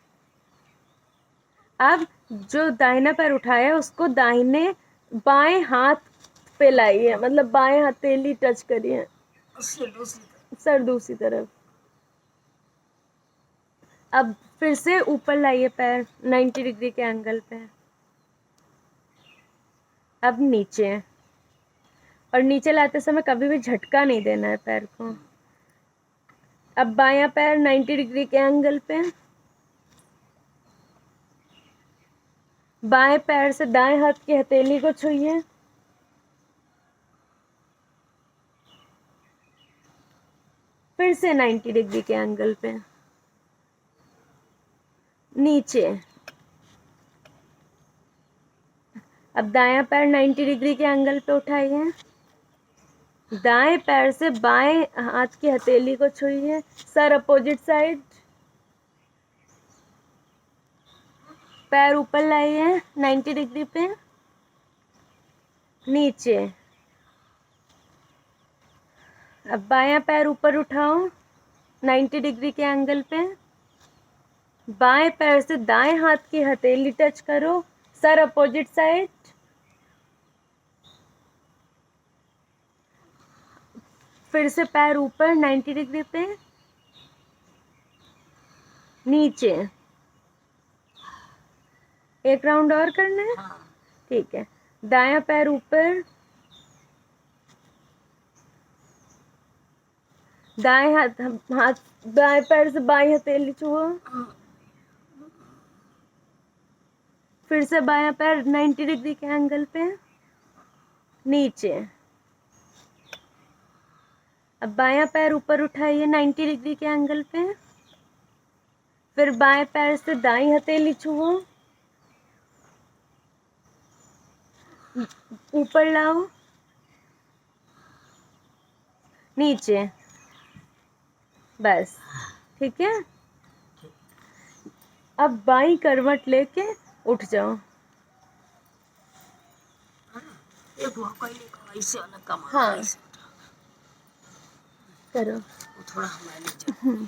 अब जो दाहिना पैर उठाया उसको दाहिने बाएं हाथ पे लाइए, मतलब बाएं हथेली टच करिए, सर दूसरी तरफ। अब फिर से ऊपर लाइए पैर 90 डिग्री के एंगल पे। अब नीचे, और नीचे लाते समय कभी भी झटका नहीं देना है पैर को। अब बायां पैर 90 डिग्री के एंगल पे, बाएं पैर से दाएं हाथ की हथेली को छूइए, फिर से 90 डिग्री के एंगल पे नीचे। अब दायां पैर 90 डिग्री के एंगल पे उठाइए, दाएं पैर से बाएं हाथ की हथेली को छूइए, सर अपोजिट साइड। पैर ऊपर लाइए 90 डिग्री पे, नीचे। अब बायां पैर ऊपर उठाओ 90 डिग्री के एंगल पे, बाएं पैर से दाएं हाथ की हथेली टच करो, सर अपोजिट साइड। फिर से पैर ऊपर 90 डिग्री पे, नीचे। एक राउंड और करना है, हाँ ठीक है। दायां पैर ऊपर, दाएं हाथ हाथ दाएं पैर से बाईं हथेली छुओ, फिर से बायां पैर 90 डिग्री के एंगल पे, नीचे। अब बायां पैर ऊपर उठाइए 90 डिग्री के एंगल पे, फिर बाएं पैर से दाईं हथेली छुओ, ऊपर लाओ, नीचे। बस, ठीक है। अब बाईं करवट लेके उठ जाओ। एक वो पहले का ऐसे अलग कमा हाँ, करो। वो थोड़ा हमारे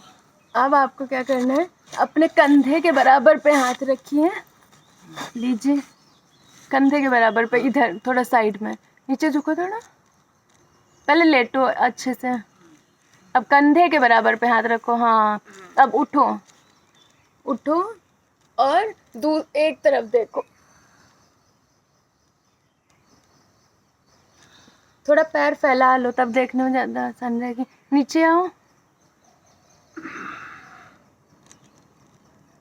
अब आपको क्या करना है, अपने कंधे के बराबर पे हाथ रखिए, लीजिए, कंधे के बराबर पे, इधर थोड़ा साइड में, नीचे झुको थोड़ा, पहले लेटो अच्छे से। अब कंधे के बराबर पे हाथ रखो, हाँ। अब उठो, उठो और एक तरफ देखो, थोड़ा पैर फैला लो, तब देखने में ज़्यादा आसान रहेगी। नीचे आओ,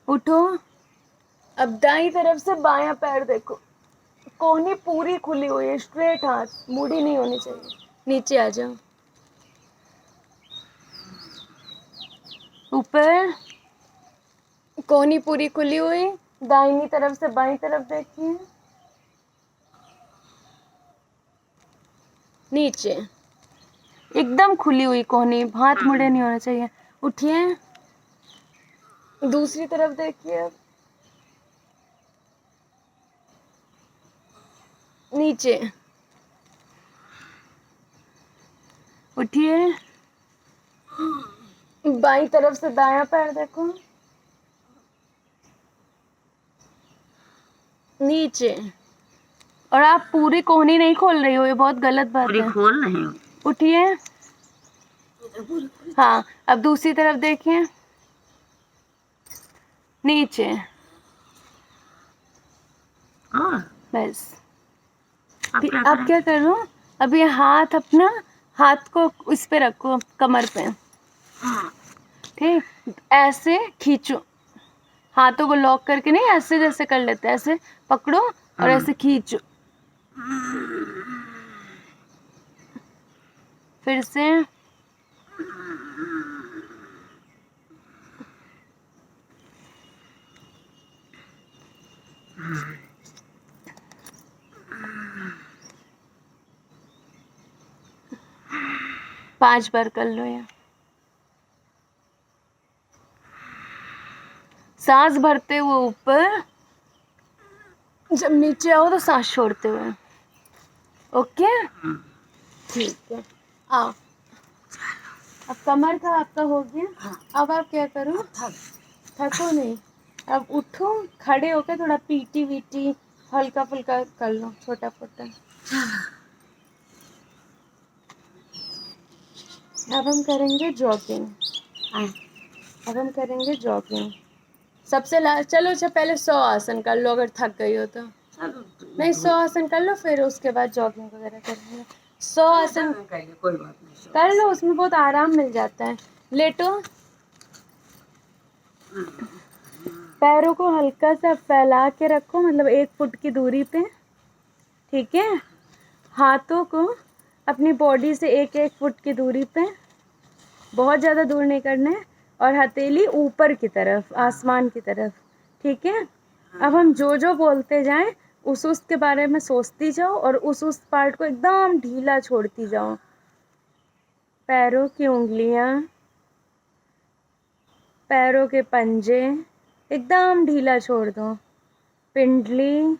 उठो। अब दाईं तरफ से बायां पैर देखो, कोहनी पूरी खुली हुई है, स्ट्रेट हाथ, मुड़ी नहीं होनी चाहिए। नीचे आ जाओ, ऊपर, कोहनी पूरी खुली हुई, दाहिनी तरफ से बाईं तरफ देखिए, नीचे, एकदम खुली हुई कोहनी, हाथ मुड़े नहीं होने चाहिए। उठिए, दूसरी तरफ देखिए, अब नीचे, उठिए, बाईं तरफ से दायां पैर देखो, नीचे। और आप पूरी कोहनी नहीं खोल रही हो, ये बहुत गलत बात पूरी है। खोल नहीं हो। उठिए, हाँ। अब दूसरी तरफ देखिए, नीचे। हाँ बस। अब क्या करो, अब ये हाथ अपना, हाथ को इस पे रखो, कमर पे, हाँ ठीक। ऐसे खींचो, हाथों को लॉक करके नहीं, ऐसे जैसे कर लेते हैं, ऐसे पकड़ो और ऐसे खींचो। फिर से, पांच बार कर लो ये। सांस भरते हुए ऊपर, जब नीचे आओ तो सांस छोड़ते हुए। ओके, ठीक है। आओ, अब कमर का आपका हो गया। अब आप क्या करो, थको नहीं, अब उठो, खड़े होकर थोड़ा पीटी वीटी हल्का फुल्का कर लो, छोटा फोटा। अब हम करेंगे जॉगिंग। अब हम करेंगे जॉगिंग। सबसे लास्ट, चलो अच्छा पहले 100 आसन कर लो, अगर थक गई हो तो। नहीं, 100 आसन कर लो, फिर उसके बाद जॉगिंग वगैरह करेंगे। 100 आसन कोई बात नहीं कर लो, उसमें बहुत आराम मिल जाता है। लेटो, पैरों को हल्का सा फैला के रखो, मतलब 1 फुट की दूरी पे, ठीक है। हाथों को अपनी बॉडी से 1-1 फुट की दूरी पे, बहुत ज़्यादा दूर नहीं करना है, और हथेली ऊपर की तरफ, आसमान की तरफ, ठीक है। अब हम जो जो बोलते जाएं, उस के बारे में सोचती जाओ, और उस पार्ट को एकदम ढीला छोड़ती जाओ। पैरों की उंगलियां, पैरों के पंजे एकदम ढीला छोड़ दो, पिंडली,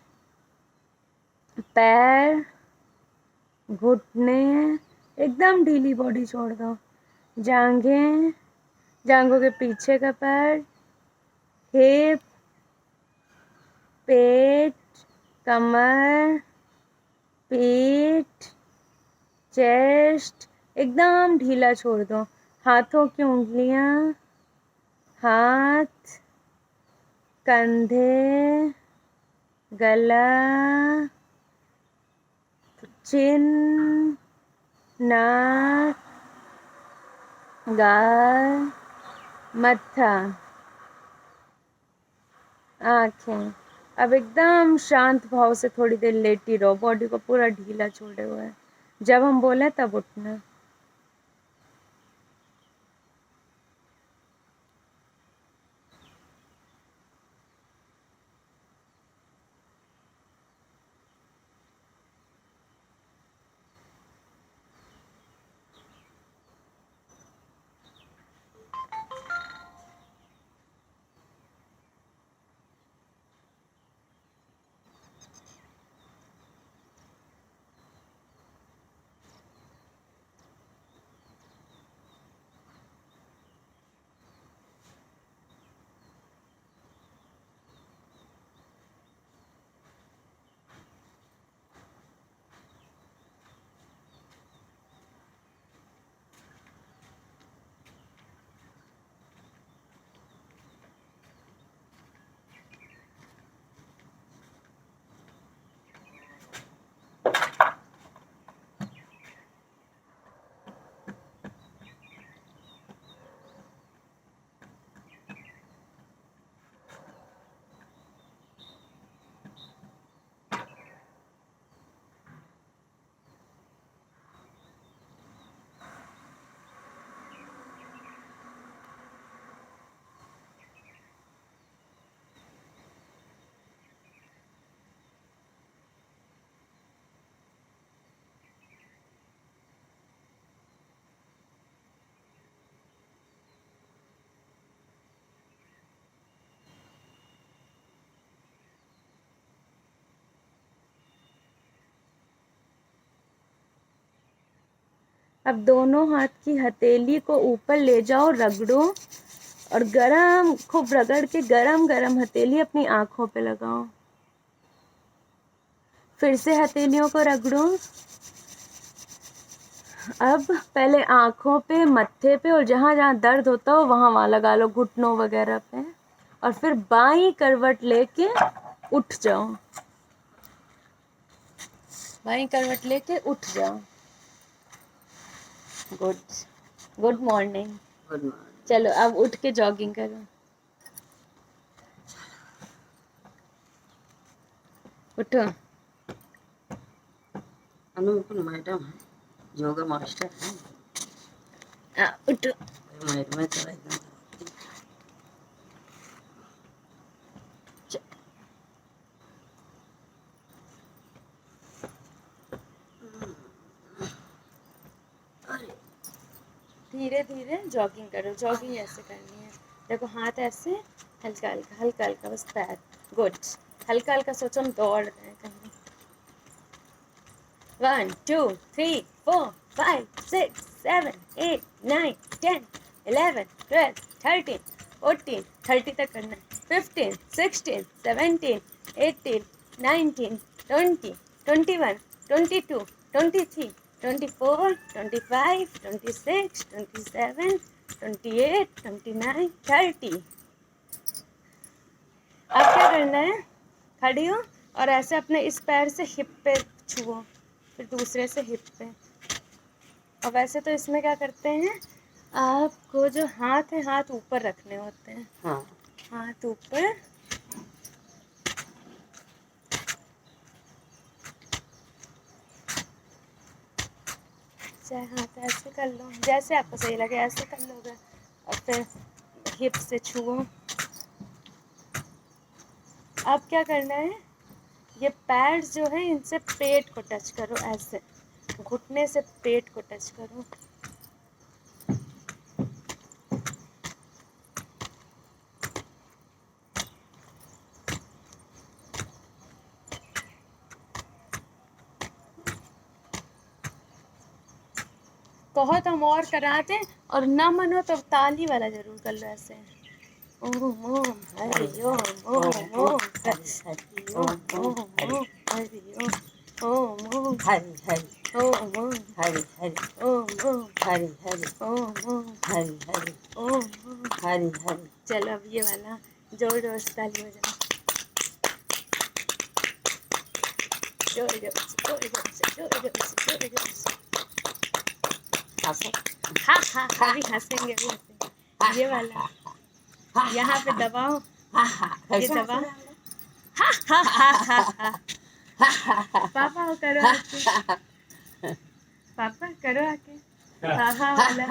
पैर, घुटने, एकदम ढीली बॉडी छोड़ दो। जांघें, जांघों के पीछे का पैर, हिप, पेट, कमर, पीठ, चेस्ट, एकदम ढीला छोड़ दो। हाथों की उंगलियां, हाथ, कंधे, गला, चिन, नाक, गाल, मत्था, आँखें। अब एकदम शांत भाव से थोड़ी देर लेटी रहो, बॉडी को पूरा ढीला छोड़े हुए। जब हम बोले तब उठना। अब दोनों हाथ की हथेली को ऊपर ले जाओ, रगड़ो और गरम खूब रगड़ के गरम गरम हथेली अपनी आँखों पे लगाओ। फिर से हथेलियों को रगड़ो। अब पहले आँखों पे, मत्थे पे और जहाँ जहाँ दर्द होता हो वहाँ लगा लो, घुटनों वगैरह पे। और फिर बाईं करवट लेके उठ जाओ, बाईं करवट लेके उठ जाओ। Good morning. Good morning. चलो अब उठ के जॉगिंग करो। उठो। अनुकुल मैडम है, योगा मास्टर है। उठो। मैडम है तो एकदम धीरे धीरे जॉगिंग करो। जॉगिंग ऐसे करनी है, देखो हाथ ऐसे हल्का हल्का हल्का हल्का, बस पैर। गुड। हल्का हल्का सोचो हम दौड़ रहे हैं कहीं। 1 2 3 4 5 6 7 8 9 10 11 12 13 14 30 तक करना है। 15 16 17 18 19 20 21 22 23 24 25 26 27 28 29 30। अब क्या करना है, खड़ी हो और ऐसे अपने इस पैर से हिप पे छुओ, फिर दूसरे से हिप पे। और वैसे तो इसमें क्या करते हैं, आपको जो हाथ है हाथ ऊपर रखने होते हैं। हाँ। हाथ ऊपर, चाहे हाथ ऐसे कर लो, जैसे आपको सही लगे ऐसे कर लोगे। और फिर हिप से छुओ। अब क्या करना है, ये पैड्स जो है इनसे पेट को टच करो, ऐसे घुटने से पेट को टच करो। कहो तो हम और करा दें, और ना मनो तो ताली वाला जरूर कर लो ऐसे। ओम ओम हरि ओम, ओम ओम हरि ओम, ओम ओम हरि ओम। ओम ओम हरि हरि ओम ओम हरि हरि ओम ओम हरि हरि ओम ओम हरि हरि ओम ओम। हरि हरि। चलो अब ये वाला जोर जोर से ताली बजाओ, जोर जोर से, जोर जोर से, जोर जोर से, जोर जोर से। हंसो। हा हा हा, अभी हंसेंगे, अभी हंसेंगे। ये वाला यहाँ पे दबाओ, ये कैसे दबाओ। हंसेंगे हम लोग? हा हा हा हा हा। पापा वो करो आके, पापा करो आके। हा हा वाला।